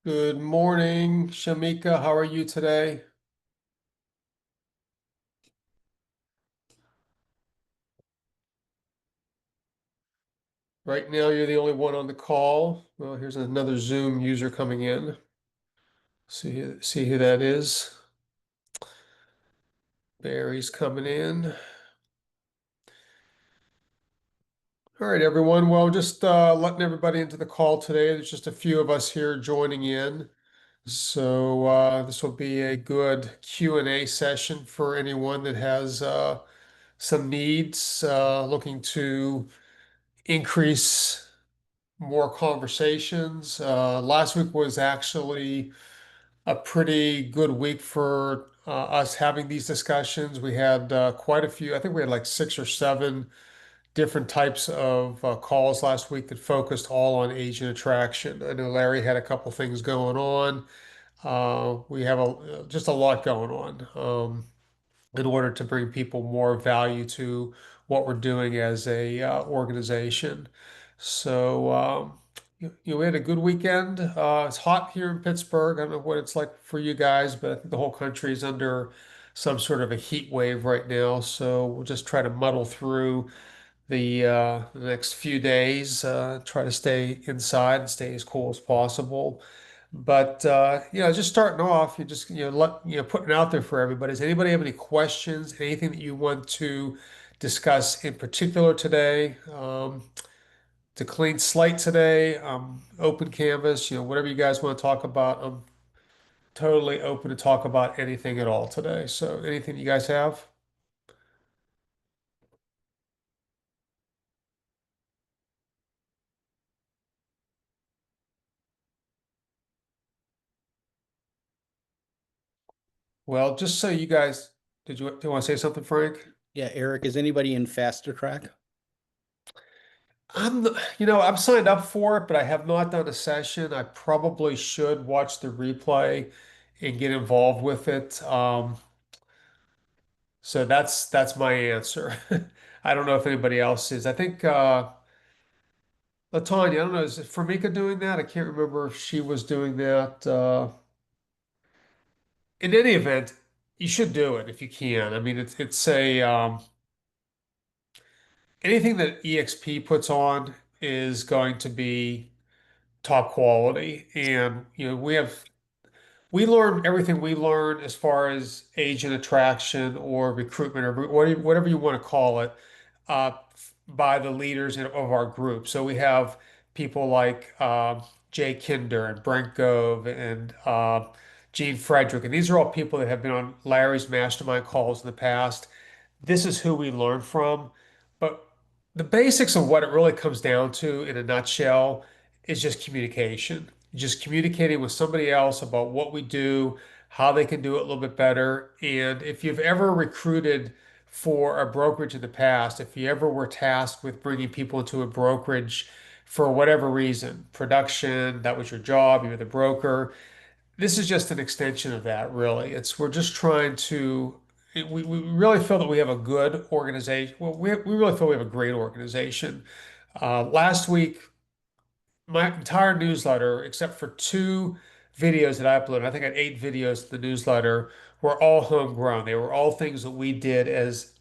Good morning, Shamika. How are you today? Right now, you're the only one on the call. Well, here's another Zoom user coming in. See who that is. Barry's coming in. All right, everyone. Well, just letting everybody into the call today. There's just a few of us here joining in. So this will be a good Q&A session for anyone that has some needs, looking to increase more conversations. Last week was actually a pretty good week for us having these discussions. We had quite a few, I think we had like six or seven different types of calls last week that focused all on Asian attraction. I know Larry had a couple things going on. We have just a lot going on. In order to bring people more value to what we're doing as a organization. So, we had a good weekend. It's hot here in Pittsburgh. I don't know what it's like for you guys, but I think the whole country is under some sort of a heat wave right now. So we'll just try to muddle through the next few days, try to stay inside and stay as cool as possible. But just starting off, you just putting it out there for everybody. Does anybody have any questions? Anything that you want to discuss in particular today? To clean slate today, open canvas. Whatever you guys want to talk about. I'm totally open to talk about anything at all today. So anything you guys have? Well, just so you guys, do you want to say something, Frank? Yeah, Eric, is anybody in Faster Track? I'm signed up for it, but I have not done a session. I probably should watch the replay and get involved with it. So that's my answer. I don't know if anybody else is. I think Latanya, I don't know, is it Formika doing that? I can't remember if she was doing that. In any event, you should do it if you can. I mean, it's a anything that EXP puts on is going to be top quality, and we learn everything we learn as far as agent attraction or recruitment or whatever you want to call it, uh, by the leaders of our group. So we have people like Jay Kinder and Brent Gove and Gene Frederick, and these are all people that have been on Larry's mastermind calls in the past. This is who we learn from. But the basics of what it really comes down to in a nutshell is just communication. Just communicating with somebody else about what we do, how they can do it a little bit better. And if you've ever recruited for a brokerage in the past, if you ever were tasked with bringing people into a brokerage for whatever reason, production, that was your job, you were the broker, this is just an extension of that, really. We're just trying to we really feel that we have a good organization. Well, we really feel we have a great organization. Last week, my entire newsletter, except for two videos that I uploaded, I think I had 8 videos to the newsletter, were all homegrown. They were all things that we did as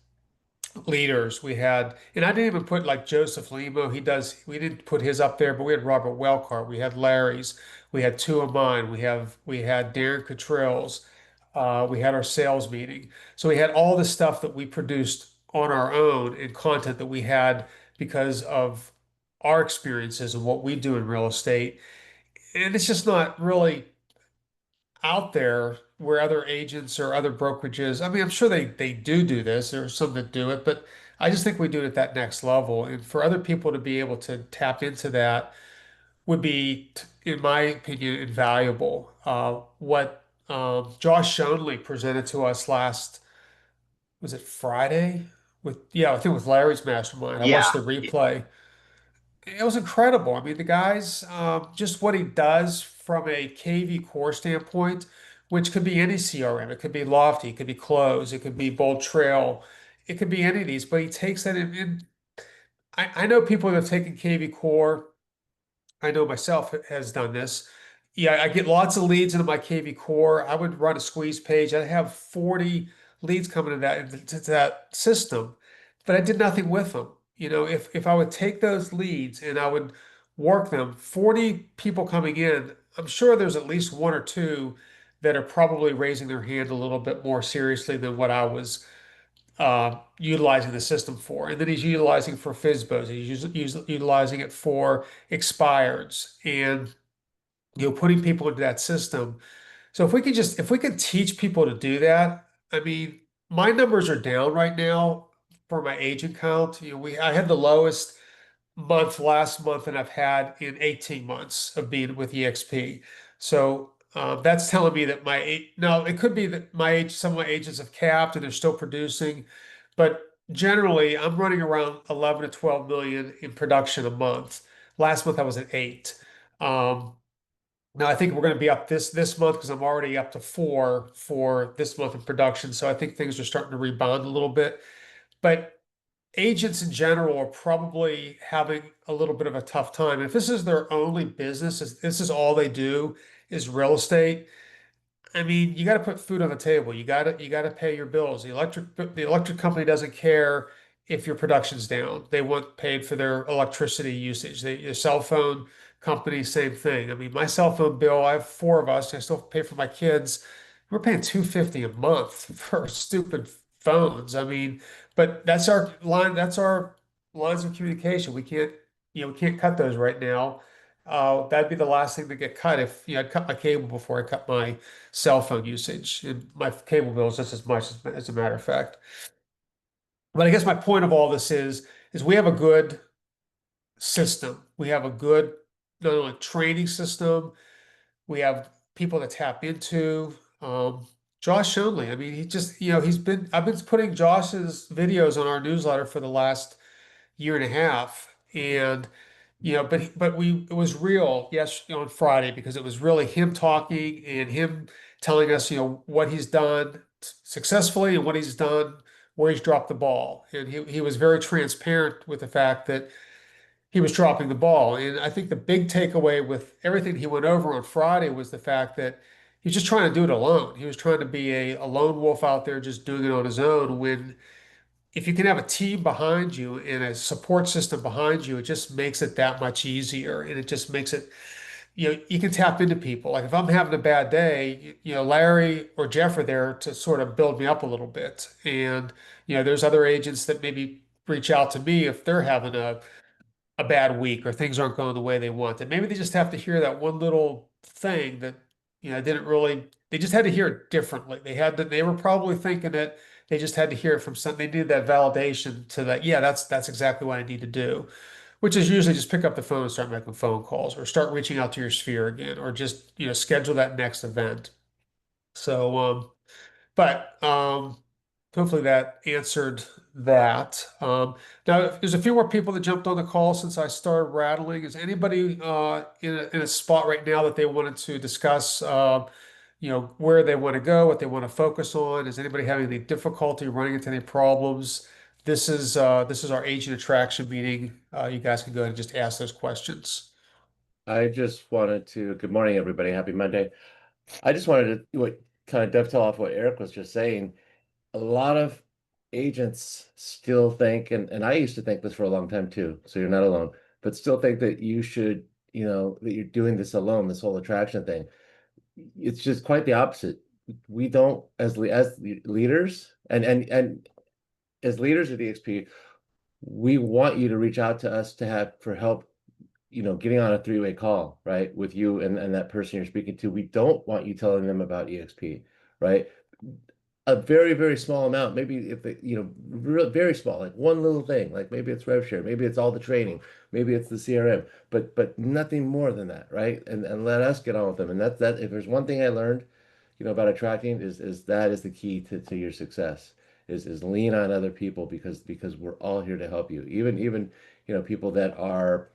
leaders. We had, and I didn't even put like Joseph Limo. We didn't put his up there, but we had Robert Wellcart. We had Larry's. We had two of mine. We had Darren Cottrell's. We had our sales meeting. So we had all the stuff that we produced on our own and content that we had because of our experiences and what we do in real estate. And it's just not really out there where other agents or other brokerages, I mean, I'm sure they do this. There are some that do it, but I just think we do it at that next level. And for other people to be able to tap into that would be, in my opinion, invaluable. What Josh Schoenley presented to us was it Friday? I think with Larry's Mastermind. I watched Yeah, the replay. It was incredible. I mean, the guy's just what he does from a KV core standpoint, which could be any CRM. It could be Lofty, it could be Close, it could be Bold Trail, it could be any of these. But he takes that I know people that have taken KV core. I know myself has done this. yeah, I get lots of leads into my KV Core. I would run a squeeze page. I have 40 leads coming to that system, but I did nothing with them. If I would take those leads and I would work them, 40 people coming in, I'm sure there's at least one or two that are probably raising their hand a little bit more seriously than what I was utilizing the system for. And then he's utilizing for FISBOs. Utilizing it for expireds and putting people into that system. So if we could teach people to do that, I mean, my numbers are down right now for my agent count. I had the lowest month last month than I've had in 18 months of being with EXP. So that's telling me that now it could be that some of my agents have capped and they're still producing, but generally I'm running around 11 to 12 million in production a month. Last month I was at eight. Um, Now I think we're going to be up this month because I'm already up to four for this month in production. So I think things are starting to rebound a little bit. But agents in general are probably having a little bit of a tough time. If this is their only business, if this is all they do is real estate, I mean, you got to put food on the table. You got to pay your bills. The electric company doesn't care if your production's down. They want paid for their electricity usage. The cell phone company, same thing. I mean, my cell phone bill, I have four of us. I still pay for my kids. We're paying 250 a month for stupid phones. I mean, but that's our line. That's our lines of communication. We can't cut those right now. That'd be the last thing to get cut if I'd cut my cable before I cut my cell phone usage. And my cable bill is just as much as a matter of fact. But I guess my point of all this is we have a good system. We have a good not only training system, we have people to tap into. Josh Schoenley, I mean, I've been putting Josh's videos on our newsletter for the last year and a half. And it was real, yes, on Friday because it was really him talking and him telling us, what he's done successfully and what he's done where he's dropped the ball. And he was very transparent with the fact that he was dropping the ball. And I think the big takeaway with everything he went over on Friday was the fact that he was just trying to do it alone. He was trying to be a lone wolf out there just doing it on his own when if you can have a team behind you and a support system behind you, it just makes it that much easier. And it just makes it, you can tap into people. Like if I'm having a bad day, Larry or Jeff are there to sort of build me up a little bit. And, there's other agents that maybe reach out to me if they're having a bad week or things aren't going the way they want. And maybe they just have to hear that one little thing that, didn't really, they just had to hear it differently. They were probably thinking it, they just had to hear it from some, they needed that validation to that, yeah, that's exactly what I need to do, which is usually just pick up the phone and start making phone calls or start reaching out to your sphere again, or just, schedule that next event. So, but hopefully that answered that. Now, there's a few more people that jumped on the call since I started rattling. Is anybody in a spot right now that they wanted to discuss, where they want to go, what they want to focus on? Is anybody having any difficulty running into any problems? This is our agent attraction meeting. You guys can go ahead and just ask those questions. I just wanted to, good morning, everybody. Happy Monday. I just wanted to kind of dovetail off what Eric was just saying. A lot of agents still think, and I used to think this for a long time too, so you're not alone, but still think that you should, that you're doing this alone, this whole attraction thing. It's just quite the opposite. We don't, as leaders, and as leaders of the XP, we want you to reach out to us to have for help getting on a three-way call, right, with you and that person you're speaking to. We don't want you telling them about EXP, right? A very, very small amount, maybe if they, very small, like one little thing, like maybe it's rev share, maybe it's all the training, maybe it's the CRM, but nothing more than that, right? And let us get on with them. And that if there's one thing I learned, about attracting is that is the key to your success is lean on other people because we're all here to help you. Even people that are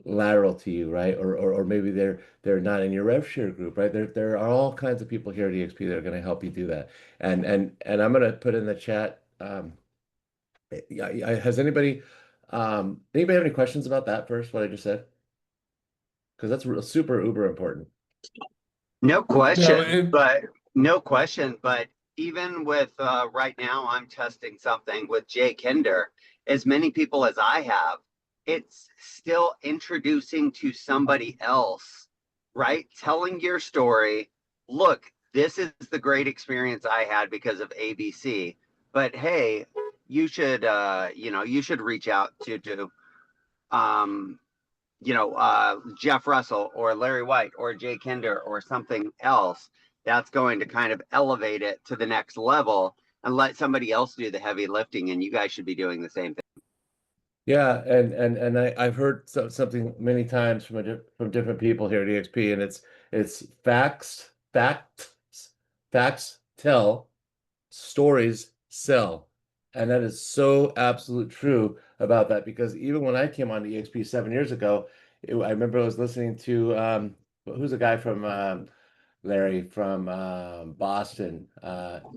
lateral to you, right? Or maybe they're not in your rev share group, right? There are all kinds of people here at EXP that are going to help you do that. And I'm going to put in the chat. Has anybody have any questions about that first? What I just said, because that's super uber important. No question, it- but no question. But even with right now, I'm testing something with Jay Kinder. As many people as I have, it's still introducing to somebody else, right? Telling your story. Look, this is the great experience I had because of ABC. But hey, you should reach out to um, Jeff Russell or Larry White or Jay Kinder or something else that's going to kind of elevate it to the next level and let somebody else do the heavy lifting. And you guys should be doing the same thing. Yeah, and I've heard something many times from different people here at EXP, and it's facts tell, stories sell. And that is so absolute true about that because even when I came on to EXP 7 years ago, I remember I was listening to who's a guy from Larry from Boston,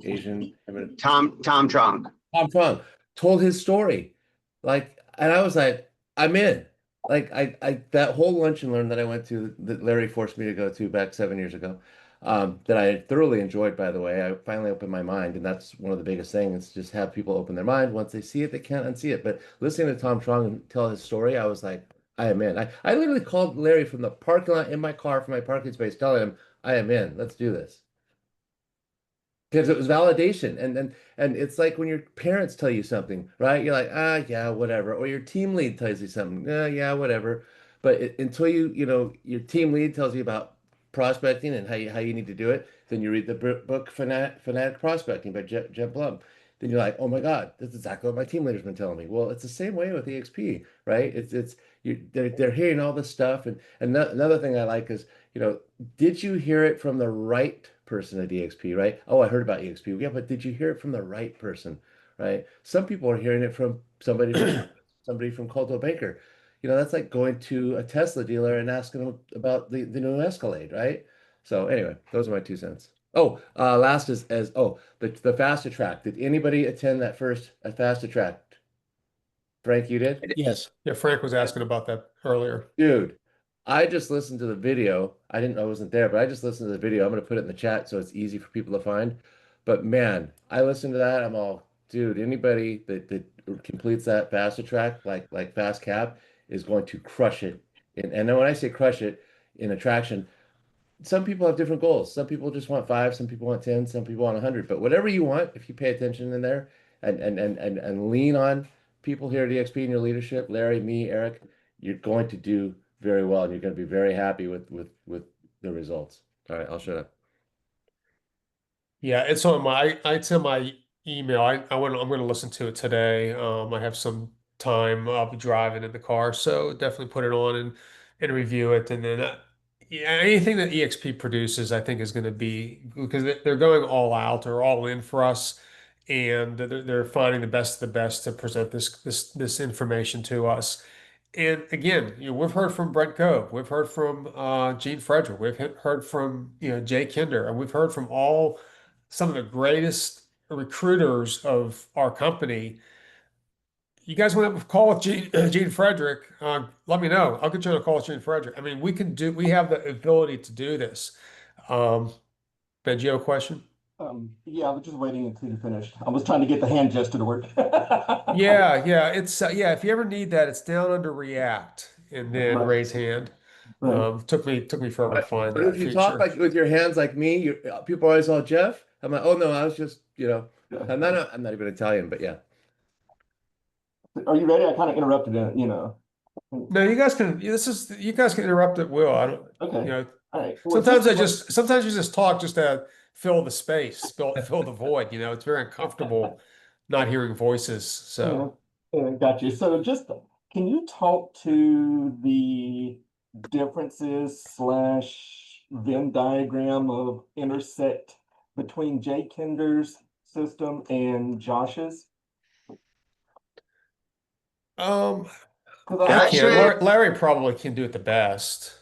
Asian. I mean, Tom Trunk. Tom Fung told his story, like, and I was like, I'm in. Like, I that whole lunch and learn that I went to that Larry forced me to go to back 7 years ago, that I thoroughly enjoyed, by the way. I finally opened my mind, and that's one of the biggest things, just have people open their mind. Once they see it, they can't unsee it. But listening to Tom Trong tell his story, I was like, I am in. I literally called Larry from the parking lot in my car from my parking space, telling him, I am in. Let's do this because it was validation and it's like when your parents tell you something, right? You're like, ah, yeah, whatever. Or your team lead tells you something, yeah, whatever. But until your team lead tells you about prospecting and how you need to do it, then you read the book Fanatic Prospecting by Jeb Blum. Then you're like, oh my God, that's exactly what my team leader's been telling me. Well, it's the same way with EXP, right? They're hearing all this stuff, and another thing I like is, did you hear it from the right person at EXP, right? Oh, I heard about EXP. Yeah, but did you hear it from the right person, right? Some people are hearing it from somebody from Coldwell Banker. That's like going to a Tesla dealer and asking them about the new Escalade, right? So anyway, those are my 2 cents. Oh, last is as oh the Fast Track. Did anybody attend that first Fast Track? Frank, you did? Yes. yeah, Frank was asking about that earlier. Dude, I just listened to the video. I didn't know I wasn't there, but I just listened to the video. I'm going to put it in the chat so it's easy for people to find. But man, I listened to that. I'm all, dude, anybody that completes that faster track, like Fast Cap, is going to crush it. And then when I say crush it in attraction, some people have different goals. Some people just want 5, some people want 10, some people want 100. But whatever you want, if you pay attention in there and lean on people here at EXP and your leadership, Larry, me, Eric, you're going to do very well, and you're going to be very happy with the results. All right, I'll shut up. Yeah, it's on it's in my email. I'm going to listen to it today. I have some time. I'll be driving in the car, so definitely put it on and review it. And then, yeah, anything that EXP produces, I think is going to be because they're going all out or all in for us, and they're finding the best of the best to present this information to us. And again, we've heard from Brent Cove, we've heard from Gene Frederick, we've heard from Jay Kinder, and we've heard from all some of the greatest recruiters of our company. You guys want to have a call with Gene Frederick? Let me know. I'll get you on a call with Gene Frederick. I mean, we have the ability to do this. Ben, do you have a question? Yeah, I was just waiting until you finished. I was trying to get the hand gesture to work. Yeah. It's yeah. If you ever need that, it's down under React and then Right. raise hand. Right. Took me forever to find But that if you talk feature. like with your hands like me, people are always all Jeff. I'm like, oh no, I was just, I'm not even Italian, but yeah. Are you ready? I kind of interrupted it, No, you guys can. You guys can interrupt at will. I don't. Okay. All right. Well, Sometimes you just talk just to fill the space, fill the void. It's very uncomfortable not hearing voices. So got you. So just can you talk to the differences slash Venn diagram of intersect between Jay Kinder's system and Josh's? I Actually, can't. Larry probably can do it the best.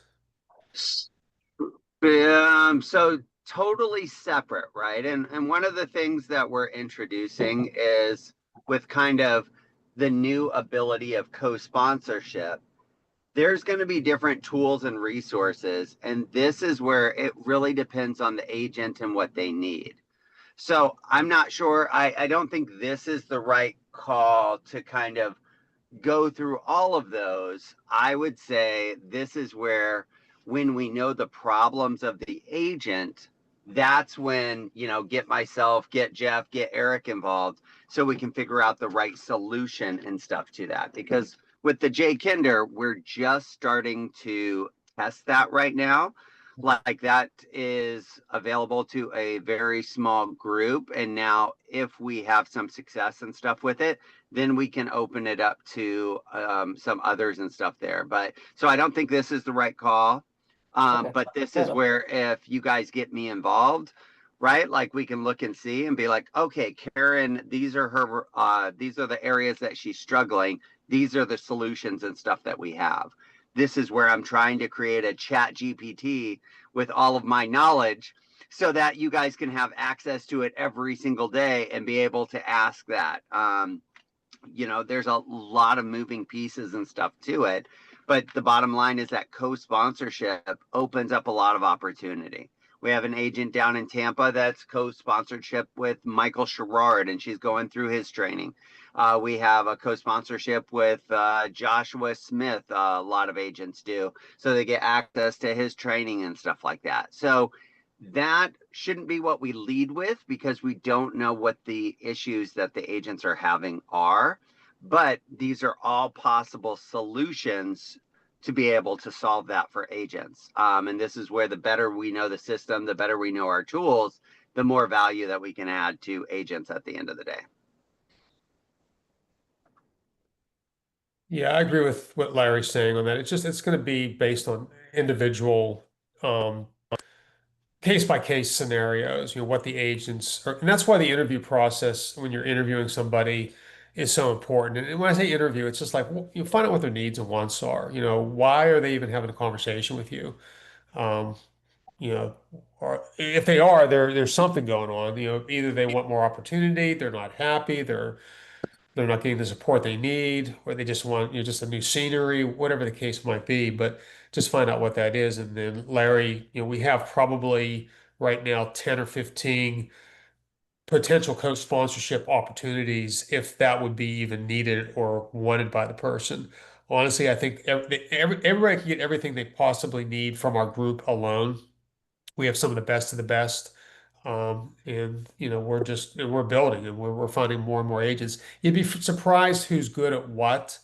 so totally separate, right? And one of the things that we're introducing is with kind of the new ability of co-sponsorship there's going to be different tools and resources, and this is where it really depends on the agent and what they need. So I'm not sure. I don't think this is the right call to kind of go through all of those. I would say this is where, when we know the problems of the agent, that's when, get myself, get Jeff, get Eric involved so we can figure out the right solution and stuff to that. Because with the J Kinder, we're just starting to test that right now. Like that is available to a very small group. And now, if we have some success and stuff with it, then we can open it up to some others and stuff there. But so I don't think this is the right call. Okay. But this is where, if you guys get me involved, right? Like, we can look and see and be like, okay, Karen, these are the areas that she's struggling. These are the solutions and stuff that we have. This is where I'm trying to create a chat GPT with all of my knowledge so that you guys can have access to it every single day and be able to ask that. There's a lot of moving pieces and stuff to it, but the bottom line is that co-sponsorship opens up a lot of opportunity. We have an agent down in Tampa that's co-sponsorship with Michael Sherrard, and she's going through his training. We have a co-sponsorship with Joshua Smith. A lot of agents do, so they get access to his training and stuff like that. So that shouldn't be what we lead with, because we don't know what the issues that the agents are having are. But these are all possible solutions to be able to solve that for agents. And this is where, the better we know the system, the better we know our tools, the more value that we can add to agents at the end of the day. Yeah, I agree with what Larry's saying on that. It's going to be based on individual, case by case scenarios, what the agents are, and that's why the interview process, when you're interviewing somebody, is so important. And when I say interview, it's just like, you find out what their needs and wants are. Why are they even having a conversation with you? Um, you know, or if they are, there's something going on. Either they want more opportunity, they're not happy, they're not getting the support they need, or they just want, just a new scenery, whatever the case might be. But just find out what that is. And then Larry, we have probably right now 10 or 15 potential co-sponsorship opportunities, if that would be even needed or wanted by the person. Honestly, I think everybody can get everything they possibly need from our group alone. We have some of the best of the best. And we're building, and we're finding more and more agents. You'd be surprised who's good at what,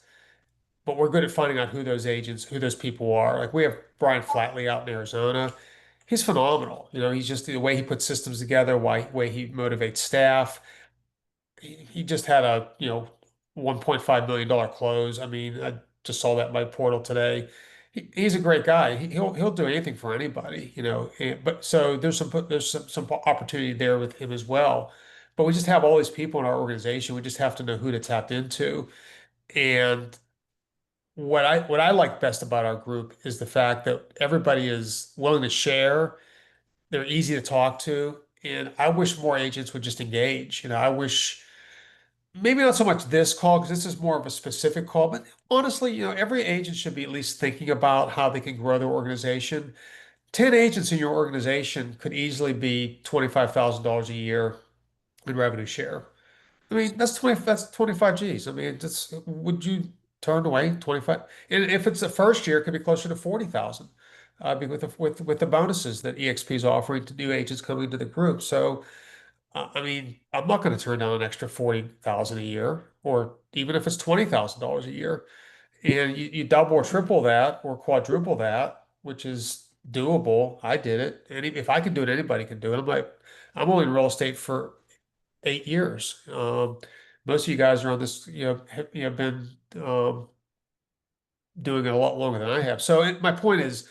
but we're good at finding out who those people are. Like, we have Brian Flatley out in Arizona. He's phenomenal. He's just, the way he puts systems together, way he motivates staff. He just had a, $1.5 million close. I mean, I just saw that in my portal today. He's a great guy. He'll do anything for anybody, but so there's some opportunity there with him as well. But we just have all these people in our organization. We just have to know who to tap into. And what I like best about our group is the fact that everybody is willing to share. They're easy to talk to, and I wish more agents would just engage. I wish, maybe not so much this call, because this is more of a specific call, but honestly, every agent should be at least thinking about how they can grow their organization. 10 agents in your organization could easily be $25,000 a year in revenue share. I mean, that's 25 G's. I mean, would you turn away 25? And if it's the first year, it could be closer to 40,000, with the bonuses that EXP is offering to new agents coming to the group. So, I mean, I'm not going to turn down an extra 40,000 a year, or even if it's $20,000 a year, and you double or triple that or quadruple that, which is doable. I did it. And if I can do it, anybody can do it. I'm only in real estate for 8 years. Most of you guys are on this, have been doing it a lot longer than I have. So my point is,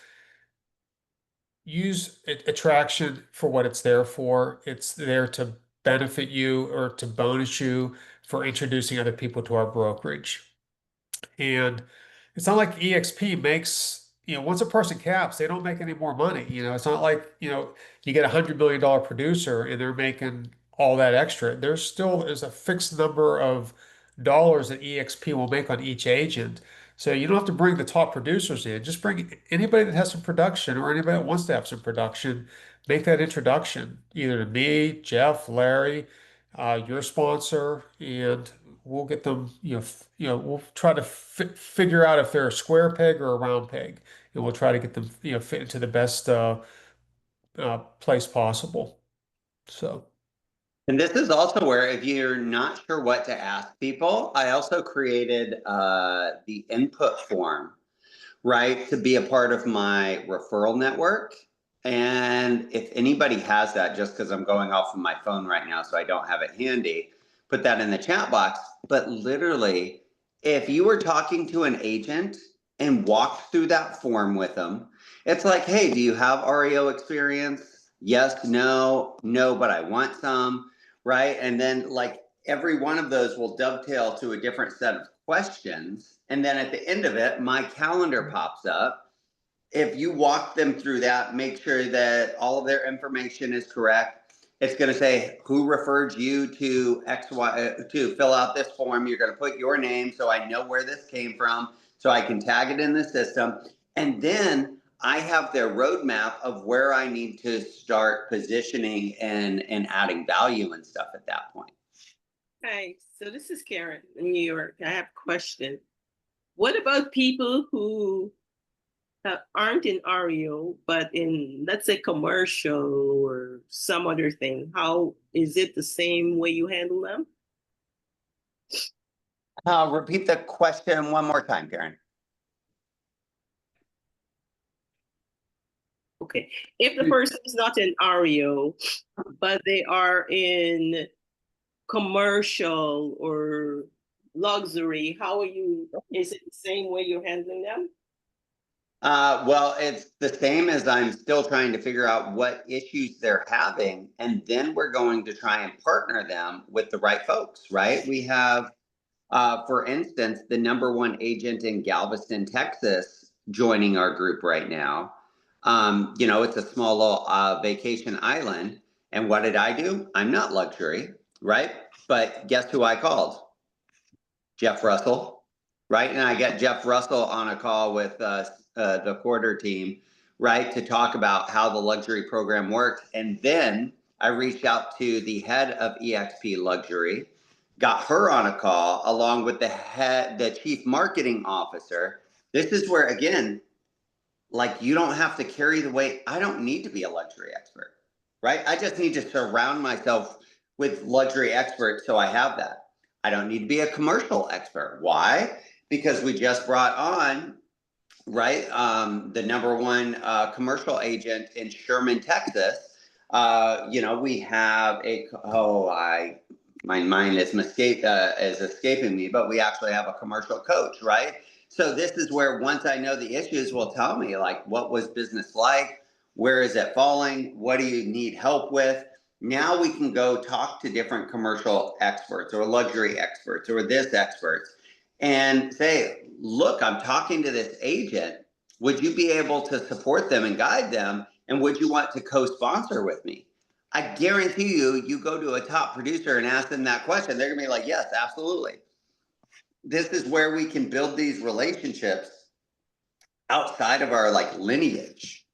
use attraction for what it's there for. It's there to benefit you or to bonus you for introducing other people to our brokerage. And it's not like EXP makes, once a person caps, they don't make any more money. It's not like, you get $100 million producer and they're making all that extra. There's a fixed number of dollars that EXP will make on each agent. So you don't have to bring the top producers in. Just bring anybody that has some production or anybody that wants to have some production. Make that introduction either to me, Jeff, Larry, your sponsor, and we'll get them. We'll try to figure out if they're a square peg or a round peg, and we'll try to get them, fit into the best place possible. So. And this is also where, if you're not sure what to ask people, I also created the input form, right, to be a part of my referral network. And if anybody has that, just because I'm going off of my phone right now, so I don't have it handy, put that in the chat box. But literally, if you were talking to an agent and walked through that form with them, it's like, hey, do you have REO experience? Yes, no, but I want some, right? And then like every one of those will dovetail to a different set of questions. And then at the end of it, my calendar pops up. If you walk them through that, make sure that all of their information is correct. It's going to say who referred you to XY to fill out this form. You're going to put your name so I know where this came from, so I can tag it in the system. And then I have their roadmap of where I need to start positioning and adding value and stuff at that point. Hi, so this is Karen in New York. I have a question. What about people who aren't in REO, but in, let's say, commercial or some other thing? How is it the same way you handle them? Repeat the question one more time, Karen. Okay, if the person is not in REO, but they are in commercial or luxury, is it the same way you're handling them? Well, it's the same as I'm still trying to figure out what issues they're having. And then we're going to try and partner them with the right folks, right? We have, for instance, the #1 agent in Galveston, Texas, joining our group right now. It's a small little vacation island. And what did I do? I'm not luxury, right? But guess who I called? Jeff Russell, right? And I got Jeff Russell on a call with the quarter team, right, to talk about how the luxury program works. And then I reached out to the head of EXP Luxury, got her on a call along with the chief marketing officer. This is where, again, like, you don't have to carry the weight. I don't need to be a luxury expert, right? I just need to surround myself with luxury experts so I have that. I don't need to be a commercial expert. Why? Because we just brought on, right, the #1 commercial agent in Sherman, Texas. We have my mind is escaping me, but we actually have a commercial coach, right? So this is where, once I know the issues, will tell me, like, what was business like? Where is it falling? What do you need help with? Now we can go talk to different commercial experts or luxury experts or this experts and say, look, I'm talking to this agent. Would you be able to support them and guide them? And would you want to co-sponsor with me? I guarantee you go to a top producer and ask them that question, they're gonna be like, yes, absolutely. This is where we can build these relationships outside of our lineage.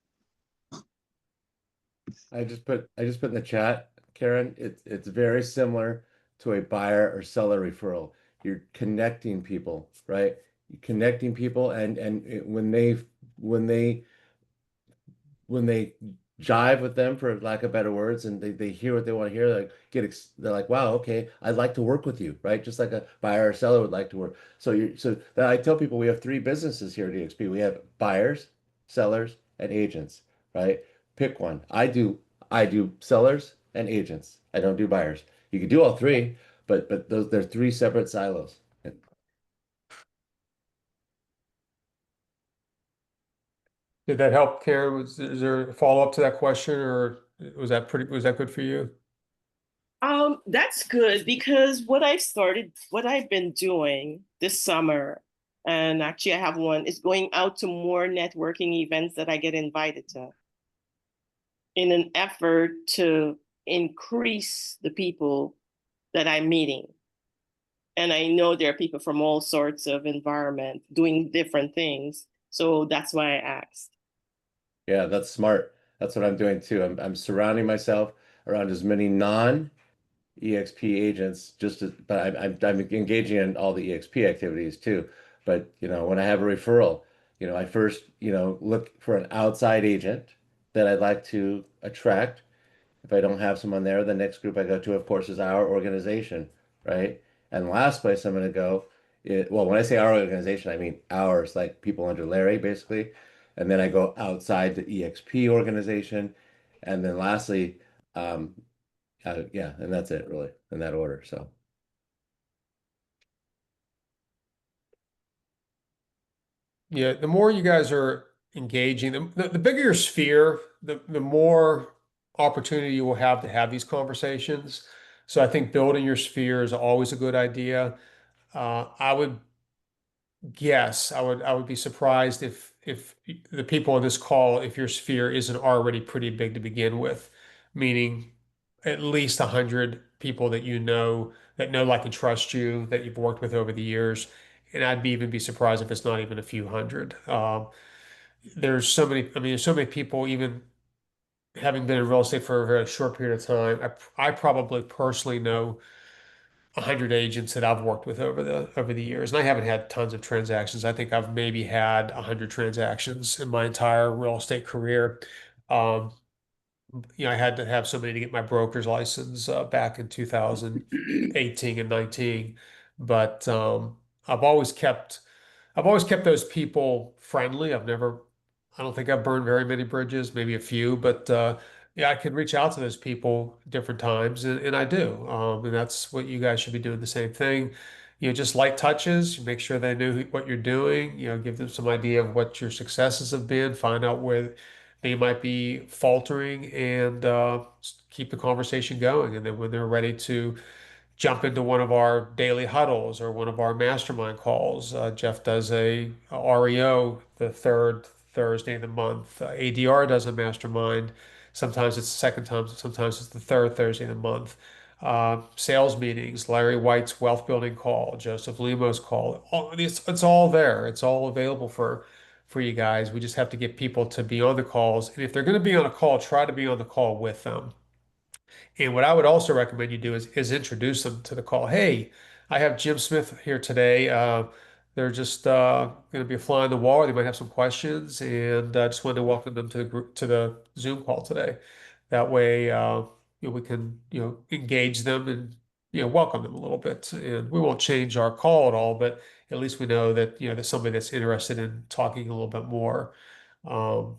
I just put in the chat, Karen, it's very similar to a buyer or seller referral. You're connecting people, right? You're connecting people, and when they jive with them, for lack of better words, and they hear what they want to hear, they're like, wow, okay, I'd like to work with you, right? Just like a buyer or seller would like to work. So I tell people we have 3 businesses here at EXP. We have buyers, sellers, and agents, right? Pick one. I do sellers and agents. I don't do buyers. You can do all 3, but they're 3 separate silos. Did that help, Karen? Is there a follow-up to that question, or was that good for you? That's good, because what I've been doing this summer, and actually I have one, is going out to more networking events that I get invited to, in an effort to increase the people that I'm meeting. And I know there are people from all sorts of environment doing different things. So that's why I asked. Yeah, that's smart. That's what I'm doing too. I'm surrounding myself around as many non-EXP agents, but I'm engaging in all the EXP activities too. But when I have a referral, I first, look for an outside agent that I'd like to attract. If I don't have someone there, the next group I go to, of course, is our organization, right? And the last place I'm going to go well, when I say our organization, I mean ours, like people under Larry, basically. And then I go outside the EXP organization. And then lastly, um, yeah, and that's it really in that order. So, Yeah, the more you guys are engaging, the bigger your sphere, the more opportunity you will have to have these conversations. So I think building your sphere is always a good idea. I would guess I would be surprised if the people on this call, if your sphere isn't already pretty big to begin with, meaning at least 100 people that you know that know, like, and trust you that you've worked with over the years. And I'd even be surprised if it's not even a few hundred. There's so many, I mean, there's so many people, even having been in real estate for a very short period of time. I probably personally know 100 agents that I've worked with over the years, and I haven't had tons of transactions. I think I've maybe had 100 transactions in my entire real estate career. Um, I had to have somebody to get my broker's license back in 2018 and 19, but I've always kept I've always kept those people friendly. I don't think I've burned very many bridges, maybe a few, but yeah, I can reach out to those people different times, and I do. And that's what you guys should be doing, the same thing. Just light touches, make sure they know what you're doing, give them some idea of what your successes have been, find out where they might be faltering, and keep the conversation going. And then when they're ready to jump into one of our daily huddles or one of our mastermind calls. Jeff does a REO the third Thursday of the month. ADR does a mastermind. Sometimes it's the second time, sometimes it's the third Thursday of the month. Sales meetings, Larry White's wealth building call, Joseph Limo's call. It's all there. It's all available for you guys. We just have to get people to be on the calls. And if they're going to be on a call, try to be on the call with them. And what I would also recommend you do is introduce them to the call. Hey, I have Jim Smith here today. They're just going to be a fly on the wall. They might have some questions, and I just wanted to welcome them to the group, to the Zoom call today. That way, we can engage them and welcome them a little bit. And we won't change our call at all, but at least we know that there's somebody that's interested in talking a little bit more. Um,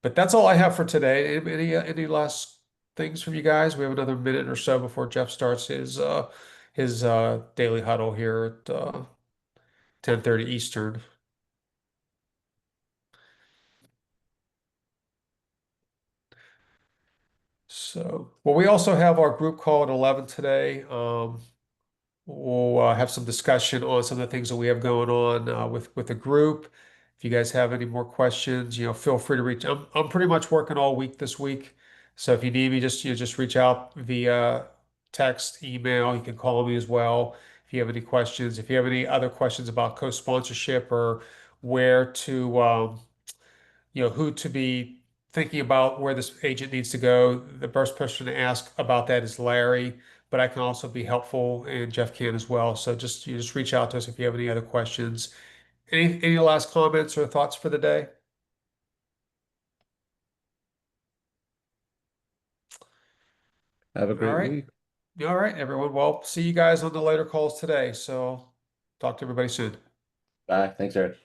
but that's all I have for today. Any last things from you guys? We have another minute or so before Jeff starts his daily huddle here at 10:30 Eastern. So, well, we also have our group call at 11 today. We'll have some discussion on some of the things that we have going on with the group. If you guys have any more questions, feel free to reach. I'm pretty much working all week this week, so if you need me, just reach out via text, email. You can call me as well if you have any questions. If you have any other questions about co-sponsorship or where to who to be thinking about where this agent needs to go, the best person to ask about that is Larry, but I can also be helpful, and Jeff can as well. So just reach out to us if you have any other questions. Any last comments or thoughts for the day? have a All great right. week. All right, everyone. Well, see you guys on the later calls today. So talk to everybody soon. Bye. Thanks, Eric.